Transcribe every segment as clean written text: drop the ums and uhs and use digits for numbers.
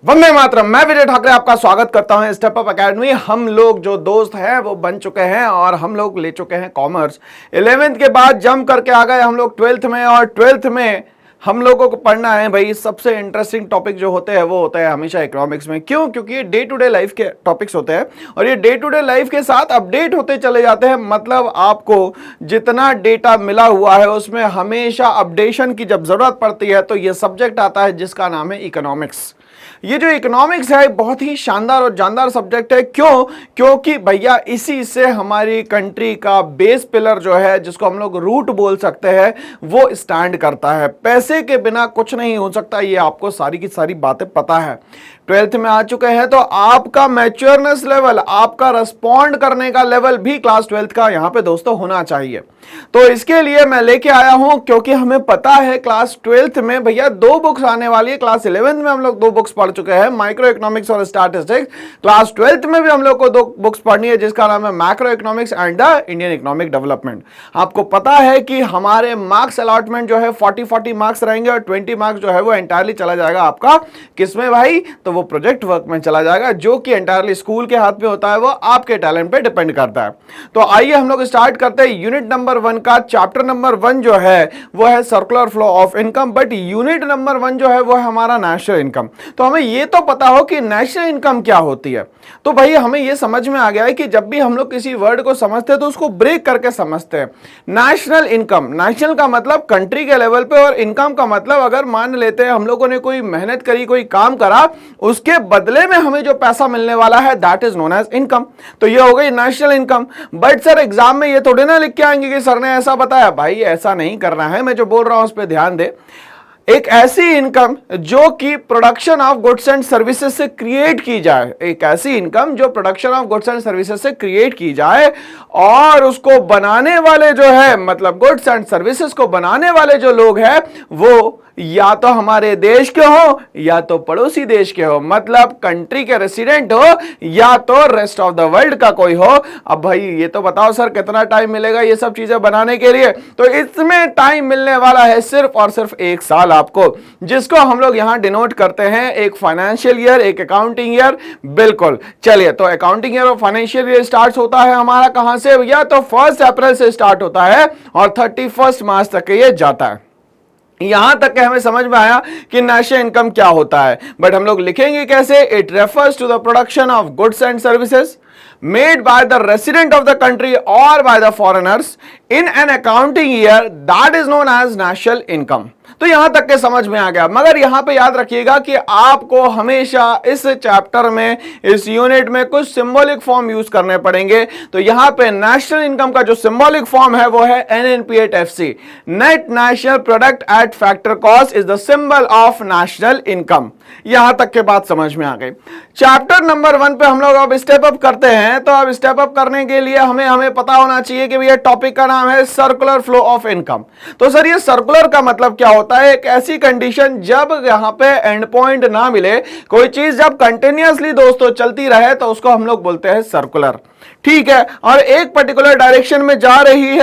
वंदे मातरम। मैं विजय ठाकरे आपका स्वागत करता हूं स्टेप अप एकेडमी। हम लोग जो दोस्त हैं वो बन चुके हैं और हम लोग ले चुके हैं कॉमर्स। 11th के बाद जंप करके आ गए हम लोग 12th में, और 12th में हम लोगों को पढ़ना है भाई सबसे इंटरेस्टिंग टॉपिक जो होते हैं वो होता है हमेशा इकोनॉमिक्स में। क्यों? क्योंकि ये डे टू डे लाइफ के टॉपिक्स होते हैं और ये डे टू डे लाइफ के साथ अपडेट होते चले जाते हैं। मतलब आपको जितना डेटा मिला हुआ है उसमें हमेशा अपडेशन की जब जरूरत पड़ती है तो ये सब्जेक्ट आता है जिसका नाम है इकोनॉमिक्स। ये जो इकोनॉमिक्स है बहुत ही शानदार और जानदार सब्जेक्ट है। क्यों? क्योंकि भैया इसी से हमारी कंट्री का बेस पिलर जो है, जिसको हम लोग रूट बोल सकते हैं, वो स्टैंड करता है। पैसे के बिना कुछ नहीं हो सकता, ये आपको सारी की सारी बातें पता है। 12th में आ चुके हैं तो आपका मैच्योरनेस लेवल, आपका रिस्पॉन्ड करने का लेवल भी क्लास 12th का यहां पे दोस्तों होना चाहिए। तो इसके लिए मैं लेके आया हूं, क्योंकि हमें पता है क्लास 12th में भैया 2 बुक्स आने वाली है। क्लास 11th में हम लोग 2 बुक्स पढ़ चुके हैं, माइक्रो इकोनॉमिक्स और स्टैटिस्टिक्स। क्लास 12th में भी हम लोग को 2 बुक्स पढ़नी है जिसका नाम है macro economics and the Indian economic development. आपको पता है कि हमारे मार्क्स अलॉटमेंट जो है 40 मार्क्स रहेंगे और 20 मार्क्स जो है वो एंटायरली चला जाएगा आपका किसमें भाई? तो वो प्रोजेक्ट वर्क में चला जाएगा, जो कि एंटायरली स्कूल के हाथ में होता है, वो आपके टैलेंट पे डिपेंड करता है। तो आइए हम लोग स्टार्ट करते हैं यूनिट नंबर 1 का। चैप्टर नंबर 1 जो है वो है circular flow of income, but unit number 1 जो है वो है हमारा नेशनल इनकम। तो हमें ये तो पता हो कि नेशनल इनकम क्या होती है। तो भाई हमें ये समझ में आ गया है कि जब भी हम लोग किसी वर्ड को समझते हैं तो उसको ब्रेक करके समझते हैं। नेशनल इनकम, नेशनल का मतलब कंट्री के लेवल पे, और इनकम का मतलब अगर मान लेते हैं हम लोगों ने कोई मेहनत करी, कोई काम करा, उसके बदले में हमें जो पैसा मिलने वाला है that is known as income. तो ये हो गई national income. But sir exam में ये थोड़े ना लिख के आएंगे कि सर ने ऐसा बताया। भाई ऐसा नहीं करना है, मैं जो बोल रहा हूं उस पर ध्यान दे। एक ऐसी इनकम जो कि production of goods and services से क्रिएट की जाए, एक ऐसी इनकम जो production of goods and services से क्रिएट की जाए, और उसको बनाने वाले जो है, मतलब गुड्स एंड सर्विसेज को बनाने वाले जो लोग हैं वो या तो हमारे देश के हो या तो पड़ोसी देश के हो, मतलब कंट्री के रेसिडेंट हो या तो रेस्ट ऑफ द वर्ल्ड का कोई हो। अब भाई ये तो बताओ सर कितना टाइम मिलेगा ये सब चीजें बनाने के लिए? तो इसमें टाइम मिलने वाला है सिर्फ और सिर्फ 1 साल आपको, जिसको हम लोग यहां डिनोट करते हैं एक फाइनेंशियल ईयर, एक अकाउंटिंग ईयर। बिल्कुल, चलिए तो अकाउंटिंग ईयर और फाइनेंशियल ईयर स्टार्ट होता है हमारा कहां से भैया? तो 1 अप्रैल से स्टार्ट होता है और 31 मार्च तक ये जाता है। यहां तक के हमें समझ में आया कि नेशनल इनकम क्या होता है, बट हम लोग लिखेंगे कैसे? It refers to the production of goods and services made by the resident of the country or by the foreigners in an accounting year that is known as national income। तो यहां तक के समझ में आ गया। मगर यहां पे याद रखिएगा कि आपको हमेशा इस चैप्टर में, इस यूनिट में कुछ सिंबॉलिक फॉर्म यूज करने पड़ेंगे। तो यहां पे नेशनल इनकम का जो सिंबॉलिक फॉर्म है वो है NNP8FC, net national product at factor cost is the symbol of national income. यहां तक के बात समझ में आ गई। चैप्टर नंबर 1 पे हम लोग अब स्टेप अप करते हैं। तो अब स्टेप अप करने के लिए हमें पता होना चाहिए कि भैया टॉपिक का नाम है सर्कुलर फ्लो ऑफ इनकम। तो सर ये सर्कुलर का मतलब क्या होता है? एक ऐसी कंडीशन जब यहां पे एंड पॉइंट ना मिले, कोई चीज जब कंटिन्यूअसली दोस्तों चलती रहे तो उसको हम लोग बोलते हैं सर्कुलर। ठीक है, और एक पर्टिकुलर डायरेक्शन में जा रही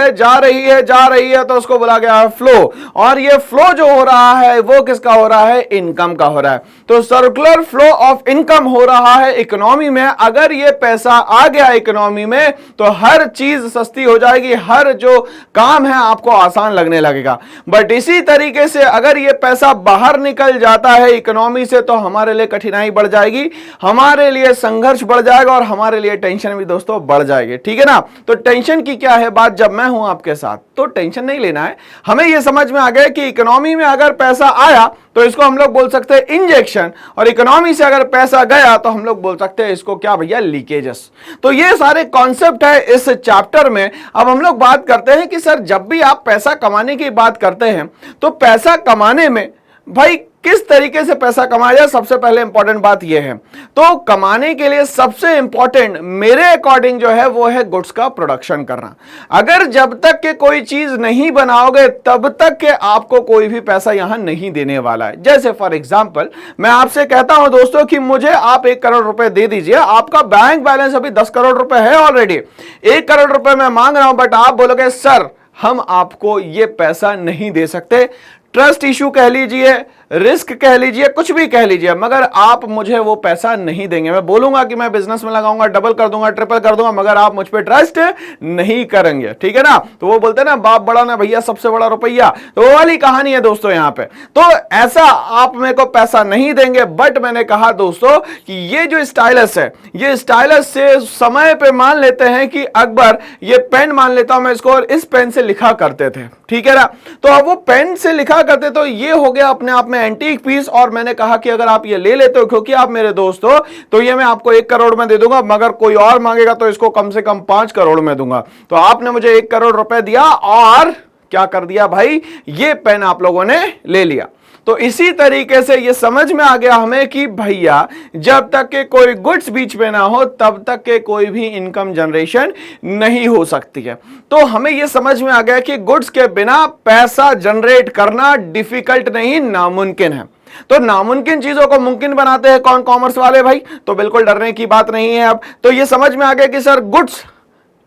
है तो उसको बोला गया है फ्लो। और ये फ्लो जो हो रहा है वो किसका हो रहा है? इनकम का हो रहा है। तो सर्कुलर फ्लो ऑफ इनकम हो रहा है इकोनॉमी में। अगर ये पैसा आ गया इकोनॉमी में तो हर चीज सस्ती हो जाएगी, हर जो काम है आपको आसान लगने लगेगा। बट इसी तरीके से अगर ये पैसा बाहर निकल जाता है इकोनॉमी से तो हमारे लिए कठिनाई बढ़ जाएगी, हमारे लिए संघर्ष बढ़ जाएगा और हमारे लिए टेंशन भी दोस्तों बढ़ जाएगी। ठीक है ना? तो टेंशन की क्या है बात? जब मैं हूं आपके साथ तो टेंशन नहीं लेना है। हमें यह समझ में आ गया कि इकोनॉमी में अगर पैसा आया तो इसको हम लोग बोल सकते हैं इंजेक्शन, और इकोनॉमी से अगर पैसा गया तो हम लोग बोल सकते हैं इसको क्या भैया? लीकेजेस। तो ये सारे कॉन्सेप्ट है इस चैप्टर में। अब हम लोग बात करते हैं कि सर जब भी आप पैसा कमाने की बात करते हैं तो पैसा कमाने में भाई किस तरीके से पैसा कमाया जाए? सबसे पहले इंपॉर्टेंट बात यह है, तो कमाने के लिए सबसे इंपॉर्टेंट मेरे अकॉर्डिंग जो है वो है गुड्स का प्रोडक्शन करना। अगर जब तक के कोई चीज नहीं बनाओगे तब तक के आपको कोई भी पैसा यहां नहीं देने वाला है। जैसे फॉर एग्जांपल मैं आपसे कहता हूं दोस्तों कि मुझे आप 1 करोड़ रुपए दे दीजिए, आपका बैंक बैलेंस अभी 10 करोड़ रुपए है ऑलरेडी, 1 करोड़ रुपए मैं मांग रहा हूं, बट आप बोलोगे सर हम आपको ये पैसा नहीं दे सकते। ट्रस्ट इशू कह लीजिए, रिस्क कह लीजिए, कुछ भी कह लीजिए, मगर आप मुझे वो पैसा नहीं देंगे। मैं बोलूंगा कि मैं बिजनेस में लगाऊंगा, डबल कर दूंगा, ट्रिपल कर दूंगा, मगर आप मुझ पर ट्रस्ट नहीं करेंगे, ठीक है ना। तो वो बोलते हैं ना, बाप बड़ा ना भैया सबसे बड़ा रुपया, तो वो वाली कहानी है दोस्तों यहां पे। तो ऐसा आप मेरे को पैसा नहीं देंगे, बट मैंने कहा दोस्तों कि ये जो स्टाइलस है, ये स्टाइलस से समय पे मान लेते हैं कि अकबर ये पेन मान लेता हूं मैं इसको, और इस पेन से लिखा करते थे, ठीक है ना। तो अब वो पेन से लिखा करते, तो ये हो गया अपने आप में एंटीक पीस। और मैंने कहा कि अगर आप ये ले लेते हो, क्योंकि आप मेरे दोस्त हो, तो ये मैं आपको 1 करोड़ में दे दूंगा, मगर कोई और मांगेगा तो इसको कम से कम 5 करोड़ में दूंगा। तो आपने मुझे 1 करोड़ रुपए दिया और क्या कर दिया भाई, ये पेन आप लोगों ने ले लिया। तो इसी तरीके से ये समझ में आ गया हमें कि भैया जब तक के कोई गुड्स बीच में ना हो, तब तक के कोई भी इनकम जनरेशन नहीं हो सकती है। तो हमें ये समझ में आ गया कि गुड्स के बिना पैसा जनरेट करना डिफिकल्ट नहीं, नामुमकिन है। तो नामुमकिन चीजों को मुमकिन बनाते हैं कौन, कॉमर्स वाले भाई। तो बिल्कुल डरने की बात नहीं है। अब तो ये समझ में आ गया कि सर गुड्स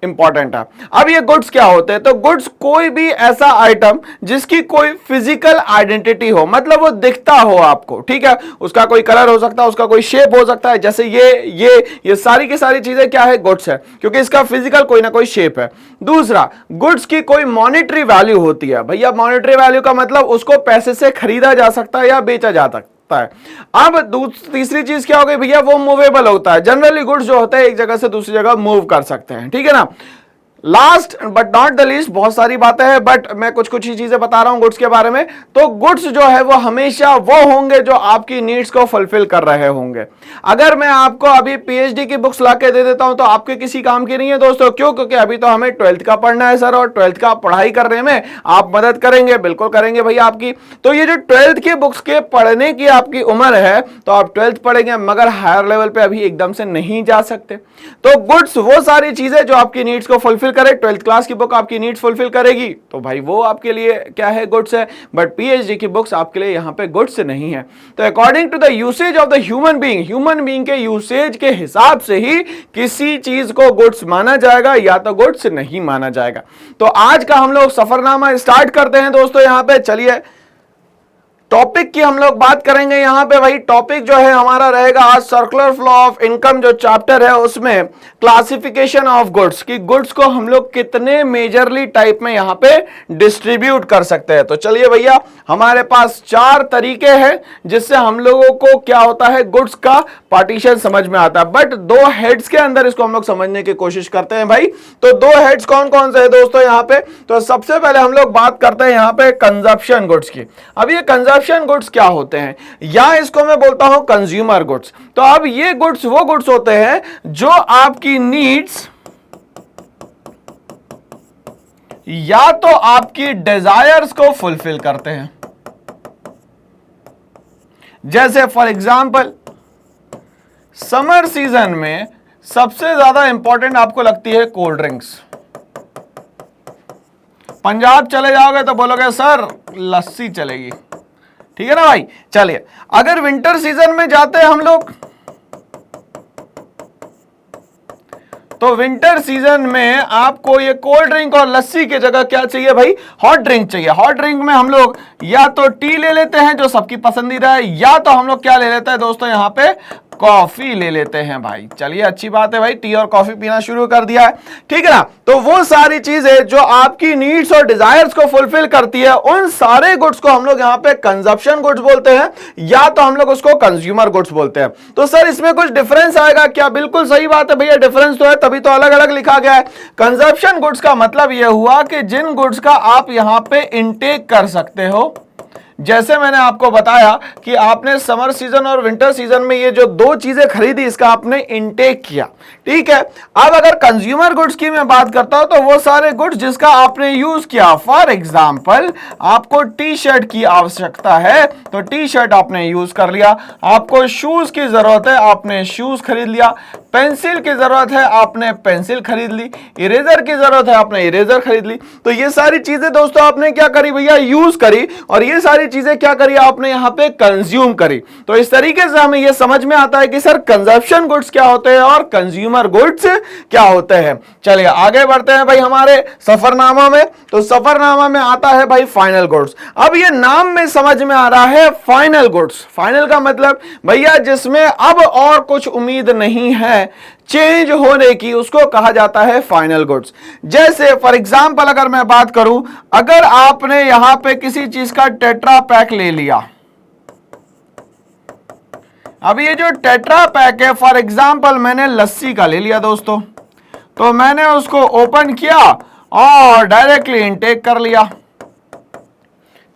इंपॉर्टेंट है। अब ये गुड्स क्या होते हैं, तो गुड्स कोई भी ऐसा आइटम जिसकी कोई फिजिकल आइडेंटिटी हो, मतलब वो दिखता हो आपको, ठीक है। उसका कोई कलर हो सकता है, उसका कोई शेप हो सकता है, जैसे ये सारी की सारी चीजें क्या है, गुड्स है, क्योंकि इसका फिजिकल कोई ना कोई शेप है। दूसरा, गुड्स की कोई मॉनेटरी वैल्यू होती है। भैया मॉनेटरी वैल्यू का मतलब उसको पैसे से खरीदा जा सकता है या बेचा जा सकता है। अब तीसरी चीज क्या हो गई भैया, वो मूवेबल होता है। जनरली गुड्स जो होता है एक जगह से दूसरी जगह मूव कर सकते हैं, ठीक है ना। Last but not the least, बहुत सारी बातें हैं बट मैं कुछ कुछ ही चीजें बता रहा हूं गुड्स के बारे में। तो गुड्स जो है वो हमेशा वो होंगे जो आपकी नीड्स को फुलफिल कर रहे होंगे। अगर मैं आपको अभी पीएचडी की बुक्स लाके दे देता हूं तो आपके किसी काम की नहीं है दोस्तों। क्यों? क्योंकि अभी तो हमें 12th का पढ़ना है सर, और 12th का पढ़ाई करने में आप मदद करेंगे, बिल्कुल करेंगे भैया आपकी। तो ये जो 12th की बुक्स के पढ़ने की आपकी उम्र है, तो आप 12th पढ़ेंगे, मगर हायर लेवल पे अभी एकदम से नहीं जा सकते। तो गुड्स वो सारी चीजें जो आपकी नीड्स को फुलफिल करे। 12th क्लास की बुक आपकी नीड्स फुलफिल करेगी, तो भाई वो आपके लिए क्या है, गुड्स है। बट पीएचडी की बुक्स आपके लिए यहां पे गुड्स नहीं है। तो according to the usage of the human being के यूसेज के हिसाब से ही किसी चीज को गुड्स माना जाएगा या तो गुड्स नहीं माना जाएगा। तो आज का हम लोग सफरनामा स्टार्ट करते हैं दोस्तों। यहां पे चलिए टॉपिक की हम लोग बात करेंगे। यहां पे भाई टॉपिक जो है हमारा रहेगा आज सर्कुलर फ्लो ऑफ इनकम, जो चैप्टर है उसमें क्लासिफिकेशन ऑफ गुड्स, की गुड्स को हम लोग कितने मेजरली टाइप में यहां पे डिस्ट्रीब्यूट कर सकते हैं। तो चलिए भैया, हमारे पास 4 तरीके हैं जिससे हम लोगों को क्या होता है, गुड्स का पार्टीशन समझ में आता है। बट 2 हेड्स के अंदर इसको हम लोग समझने की कोशिश करते हैं भाई। तो 2 हेड्स कौन कौन से है दोस्तों यहां पे। तो सबसे पहले हम लोग बात करते हैं यहां पे कंजप्शन गुड्स की। अब ये कंजप्शन गुड्स क्या होते हैं, या इसको मैं बोलता हूं कंज्यूमर गुड्स। तो अब ये गुड्स वो गुड्स होते हैं जो आपकी नीड्स या तो आपकी डिजायर्स को फुलफिल करते हैं। जैसे फॉर एग्जांपल समर सीजन में सबसे ज्यादा इंपॉर्टेंट आपको लगती है कोल्ड ड्रिंक्स। पंजाब चले जाओगे तो बोलोगे सर लस्सी चलेगी, ठीक है ना भाई। चलिए अगर विंटर सीजन में जाते हैं हम लोग, तो विंटर सीजन में आपको ये कोल्ड ड्रिंक और लस्सी की जगह क्या चाहिए भाई, हॉट ड्रिंक चाहिए। हॉट ड्रिंक में हम लोग या तो टी ले लेते हैं जो सबकी पसंदीदा है, या तो हम लोग क्या ले लेते हैं दोस्तों यहां पे, कॉफी ले लेते हैं भाई। चलिए अच्छी बात है भाई, टी और कॉफी पीना शुरू कर दिया है, ठीक है ना। तो वो सारी चीजें जो आपकी नीड्स और डिजायर्स को फुलफिल करती है, उन सारे गुड्स को हम लोग यहां पे कंजप्शन गुड्स बोलते हैं, या तो हम लोग उसको कंज्यूमर गुड्स बोलते हैं। तो सर इसमें कुछ डिफरेंस आएगा क्या? बिल्कुल सही बात है भैया, डिफरेंस तो है, तभी तो अलग अलग लिखा गया है। कंजप्शन गुड्स का मतलब यह हुआ कि जिन गुड्स का आप यहां पे इनटेक कर सकते हो, जैसे मैंने आपको बताया कि आपने समर सीजन और विंटर सीजन में ये जो 2 चीजें खरीदी, इसका आपने इनटेक किया, ठीक है। अब अगर कंज्यूमर गुड्स की मैं बात करता हूं तो वो सारे गुड्स जिसका आपने यूज किया। फॉर एग्जांपल आपको टी शर्ट की आवश्यकता है तो टी शर्ट आपने यूज कर लिया, आपको शूज की जरूरत है आपने शूज खरीद लिया, पेंसिल की जरूरत है, आपने पेंसिल खरीद ली, इरेजर की जरूरत है, आपने इरेजर खरीद ली। तो ये सारी चीजें दोस्तों आपने क्या करी भैया, यूज करी, और ये सारी चीजें क्या करी आपने यहां पे कंज्यूम करी। तो इस तरीके से हमें ये समझ में आता है कि सर कंजप्शन गुड्स क्या होते हैं और कंज्यूमर गुड्स क्या होते हैं। चलिए आगे बढ़ते हैं भाई हमारे सफरनामा में। तो सफरनामा में आता है भाई फाइनल गुड्स। अब ये नाम में समझ में आ रहा है फाइनल गुड्स। फाइनल का मतलब भैया जिसमें अब और कुछ उम्मीद नहीं है चेंज होने की, उसको कहा जाता है फाइनल गुड्स। जैसे फॉर एग्जांपल अगर मैं बात करूं, अगर आपने यहां पे किसी चीज का टेट्रा पैक ले लिया, अब ये जो टेट्रा पैक है फॉर एग्जांपल मैंने लस्सी का ले लिया दोस्तों, तो मैंने उसको ओपन किया और डायरेक्टली इनटेक कर लिया,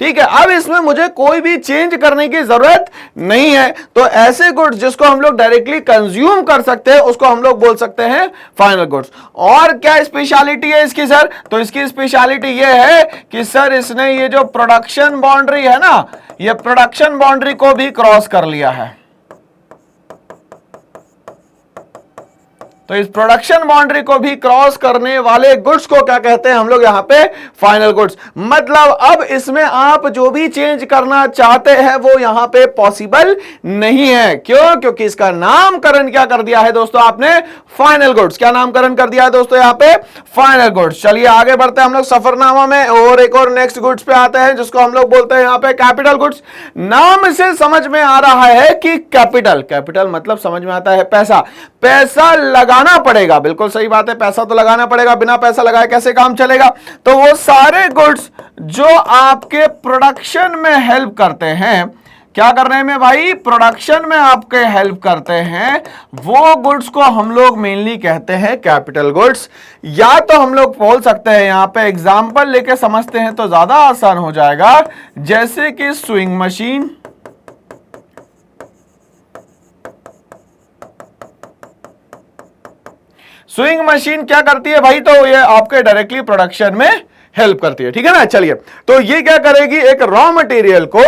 ठीक है। अब इसमें मुझे कोई भी चेंज करने की जरूरत नहीं है। तो ऐसे गुड्स जिसको हम लोग डायरेक्टली कंज्यूम कर सकते हैं उसको हम लोग बोल सकते हैं फाइनल गुड्स। और क्या स्पेशलिटी है इसकी सर, तो इसकी स्पेशलिटी ये है कि सर इसने ये जो प्रोडक्शन बाउंड्री है ना, ये प्रोडक्शन बाउंड्री को भी क्रॉस कर लिया है। तो इस प्रोडक्शन बाउंड्री को भी क्रॉस करने वाले गुड्स को क्या कहते हैं हम लोग यहां पे, फाइनल गुड्स। मतलब अब इसमें आप जो भी चेंज करना चाहते हैं वो यहां पे पॉसिबल नहीं है। क्यों? क्योंकि इसका नामकरण क्या कर दिया है दोस्तों आपने, फाइनल गुड्स। क्या नामकरण कर दिया है दोस्तों यहां पे, फाइनल गुड्स। चलिए आगे बढ़ते हैं हम लोग सफरनामा में और एक और नेक्स्ट गुड्स पे आते हैं जिसको हम लोग बोलते हैं यहां पे कैपिटल गुड्स। नाम से समझ में आ रहा है कि कैपिटल, कैपिटल मतलब समझ में आता है पैसा, पैसा लगाना पड़ेगा। बिल्कुल सही बात है, पैसा तो लगाना पड़ेगा, बिना पैसा लगाए कैसे काम चलेगा। तो वो सारे गुड्स जो आपके प्रोडक्शन में हेल्प करते हैं, क्या करने में भाई, प्रोडक्शन में आपके हेल्प करते हैं, वो गुड्स को हम लोग मेनली कहते हैं कैपिटल गुड्स। या तो हम लोग बोल सकते हैं, यहां पे एग्जांपल लेके समझते हैं तो ज्यादा आसान हो जाएगा, जैसे कि स्विंग मशीन, स्विंग मशीन क्या करती है भाई, तो ये आपके डायरेक्टली प्रोडक्शन में हेल्प करती है, ठीक है ना। चलिए तो ये क्या करेगी, एक रॉ मटेरियल को,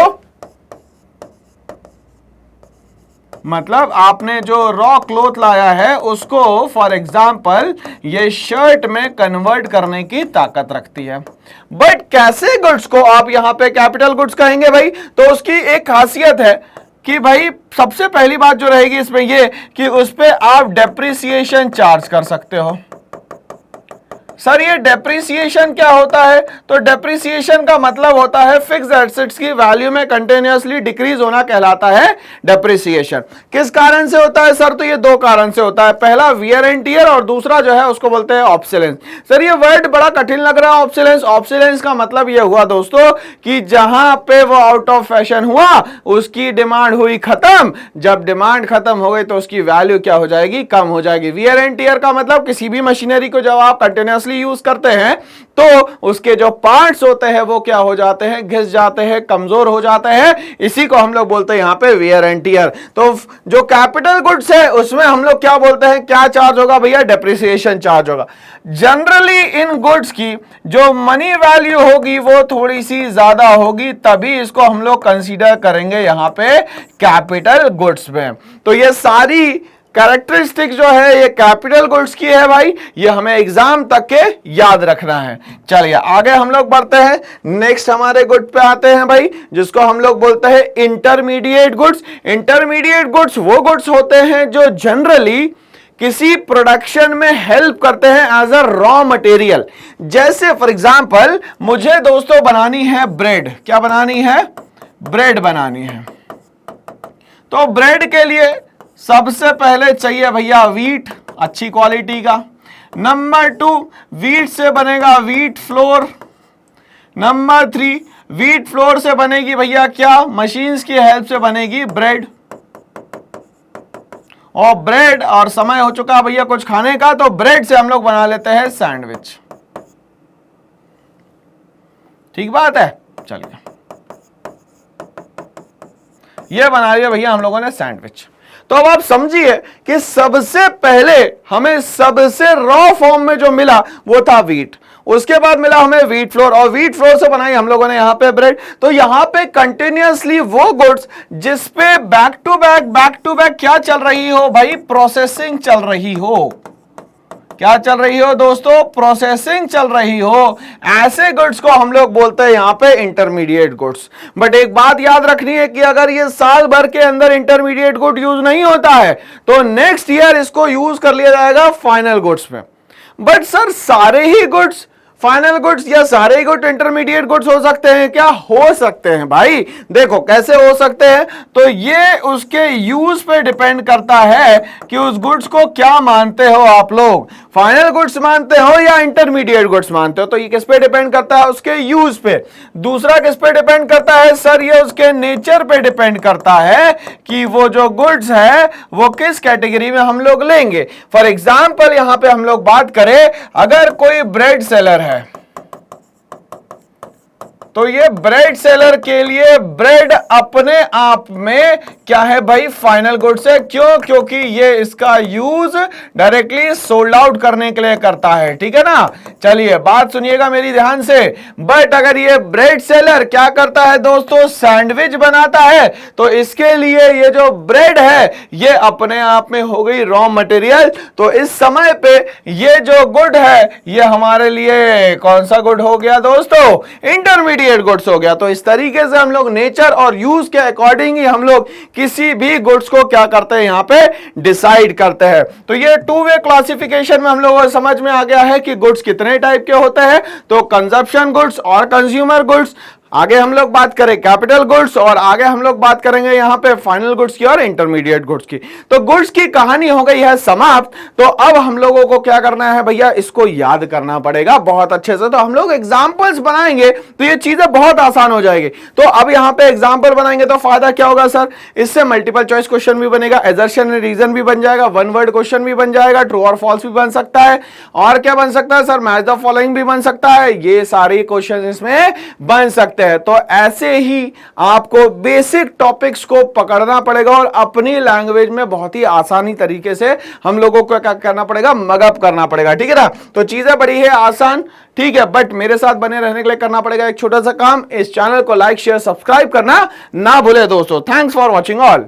मतलब आपने जो रॉ क्लॉथ लाया है उसको फॉर एग्जांपल ये शर्ट में कन्वर्ट करने की ताकत रखती है। बट कैसे गुड्स को आप यहां पे कैपिटल गुड्स कहेंगे भाई, तो उसकी एक खासियत है कि भाई सबसे पहली बात जो रहेगी इसमें ये कि उस पे आप डेप्रिसिएशन चार्ज कर सकते हो। सर ये डेप्रिसिएशन क्या होता है, तो डेप्रिसिएशन का मतलब होता है फिक्स्ड एसेट्स की वैल्यू में कंटिन्यूअसली डिक्रीज होना कहलाता है डेप्रिसिएशन। किस कारण से होता है सर, तो ये दो कारण से होता है, पहला वियर एंड टियर और दूसरा जो है उसको बोलते हैं ऑब्सोलेंस। सर ये वर्ड बड़ा कठिन लग रहा है ऑब्सोलेंस। ऑब्सोलेंस का मतलब ये हुआ दोस्तों कि जहां पे वो आउट ऑफ फैशन हुआ उसकी डिमांड हुई खत्म, जब डिमांड खत्म हो गई तो उसकी वैल्यू क्या हो जाएगी, कम हो जाएगी। वियर एंड टियर का मतलब किसी भी मशीनरी को जब आप कंटिन्यूअसली यूज करते हैं तो उसके जो पार्ट्स होते हैं वो क्या हो जाते हैं, घिस जाते हैं, कमजोर हो जाते हैं, इसी को हम लोग बोलते हैं यहां पे वियर एंड टियर। तो जो कैपिटल गुड्स है उसमें हम लोग क्या बोलते हैं, क्या चार्ज होगा भैया, डेप्रिसिएशन चार्ज होगा। जनरली इन गुड्स की जो मनी वैल्यू होगी वो थोड़ी सी ज्यादा होगी, तभी इसको हम लोग कंसीडर करेंगे यहां पे कैपिटल गुड्स में। तो ये सारी कैरेक्टरिस्टिक जो है ये कैपिटल गुड्स की है भाई, ये हमें एग्जाम तक के याद रखना है। चलिए आगे हम लोग बढ़ते हैं, नेक्स्ट हमारे गुड पे आते हैं भाई जिसको हम लोग बोलते हैं इंटरमीडिएट गुड्स। इंटरमीडिएट गुड्स वो गुड्स होते हैं जो जनरली किसी प्रोडक्शन में हेल्प करते हैं एज अ रॉ मटेरियल। जैसे फॉर एग्जांपल मुझे दोस्तों बनानी है ब्रेड, क्या बनानी है, ब्रेड बनानी है। तो ब्रेड के लिए सबसे पहले चाहिए भैया व्हीट, अच्छी क्वालिटी का। नंबर 2 व्हीट से बनेगा wheat flour. Number 3 wheat flour से बनेगी भैया क्या, मशीन्स की हेल्प से बनेगी ब्रेड। और ब्रेड, और समय हो चुका भैया कुछ खाने का, तो ब्रेड से हम लोग बना लेते हैं सैंडविच। ठीक बात है। चलिए ये बना लिया भैया हम लोगों ने सैंडविच। तो अब आप समझिए कि सबसे पहले हमें सबसे रॉ फॉर्म में जो मिला वो था व्हीट। उसके बाद मिला हमें व्हीट फ्लोर, और व्हीट फ्लोर से बनाई हम लोगों ने यहां पे ब्रेड। तो यहां पे कंटिन्यूअसली वो गुड्स जिसपे बैक टू बैक क्या चल रही हो भाई, प्रोसेसिंग चल रही हो। क्या चल रही हो दोस्तों, प्रोसेसिंग चल रही हो, ऐसे गुड्स को हम लोग बोलते हैं यहां पे इंटरमीडिएट गुड्स। बट एक बात याद रखनी है कि अगर ये साल भर के अंदर इंटरमीडिएट गुड यूज नहीं होता है तो नेक्स्ट ईयर इसको यूज कर लिया जाएगा फाइनल गुड्स में। बट सर सारे ही गुड्स फाइनल गुड्स या सारे ही गुड इंटरमीडिएट गुड्स हो सकते हैं क्या, हो सकते हैं भाई। देखो कैसे हो सकते हैं, तो ये उसके यूज पे डिपेंड करता है कि उस गुड्स को क्या मानते हो आप लोग, फाइनल गुड्स मानते हो या इंटरमीडिएट गुड्स मानते हो। तो ये किस पे डिपेंड करता है, उसके यूज पे। दूसरा किस पे डिपेंड करता है सर, ये उसके नेचर पे डिपेंड करता है कि वो जो गुड्स है वो किस कैटेगरी में हम लोग लेंगे। फॉर एग्जाम्पल यहां पे हम लोग बात करें, अगर कोई ब्रेड सेलर है तो ये ब्रेड सेलर के लिए ब्रेड अपने आप में क्या है भाई, फाइनल गुड्स है। क्यों, क्योंकि ये इसका यूज डायरेक्टली सोल्ड आउट करने के लिए करता है, ठीक है ना। चलिए बात सुनिएगा मेरी ध्यान से। बट अगर ये ब्रेड सेलर क्या करता है दोस्तों, सैंडविच बनाता है, तो इसके लिए ये जो ब्रेड है ये अपने आप में हो गई रॉ मटेरियल। तो इस समय पे ये जो गुड है ये हमारे लिए कौन सा गुड हो गया दोस्तों, इंटरमीडिएट गुड्स हो गया। तो इस तरीके से हम लोग नेचर और यूज के अकॉर्डिंग ही हम लोग किसी भी गुड्स को क्या करते हैं, यहां पे डिसाइड करते हैं। तो ये टू वे क्लासिफिकेशन में हम लोगों को समझ में आ गया है कि गुड्स कितने टाइप के होते हैं। तो कंजप्शन गुड्स और कंज्यूमर गुड्स, आगे हम लोग बात करें कैपिटल गुड्स, और आगे हम लोग बात करेंगे यहां पे फाइनल गुड्स की और इंटरमीडिएट गुड्स की। तो गुड्स की कहानी हो गई है समाप्त। तो अब हम लोगों को क्या करना है भैया, इसको याद करना पड़ेगा बहुत अच्छे से। तो हम लोग एग्जांपल्स बनाएंगे तो ये चीजें बहुत आसान हो जाएगी। तो अब यहां पे एग्जांपल बनाएंगे तो फायदा क्या होगा सर, इससे मल्टीपल चॉइस क्वेश्चन भी बनेगा, एजर्शन रीजन भी बन जाएगा, वन वर्ड क्वेश्चन भी बन जाएगा, ट्रू और फॉल्स भी बन सकता है, और क्या बन सकता है सर, मैच द फॉलोइंग भी बन सकता है। ये सारे क्वेश्चन इसमें बन सकते हैं। तो ऐसे ही आपको बेसिक टॉपिक्स को पकड़ना पड़ेगा और अपनी लैंग्वेज में बहुत ही आसानी तरीके से हम लोगों को क्या करना पड़ेगा, मगअप करना पड़ेगा, ठीक है ना। तो चीजें बड़ी है आसान, ठीक है, बट मेरे साथ बने रहने के लिए करना पड़ेगा एक छोटा सा काम, इस चैनल को लाइक शेयर सब्सक्राइब करना ना भूले दोस्तों। Thanks for watching all.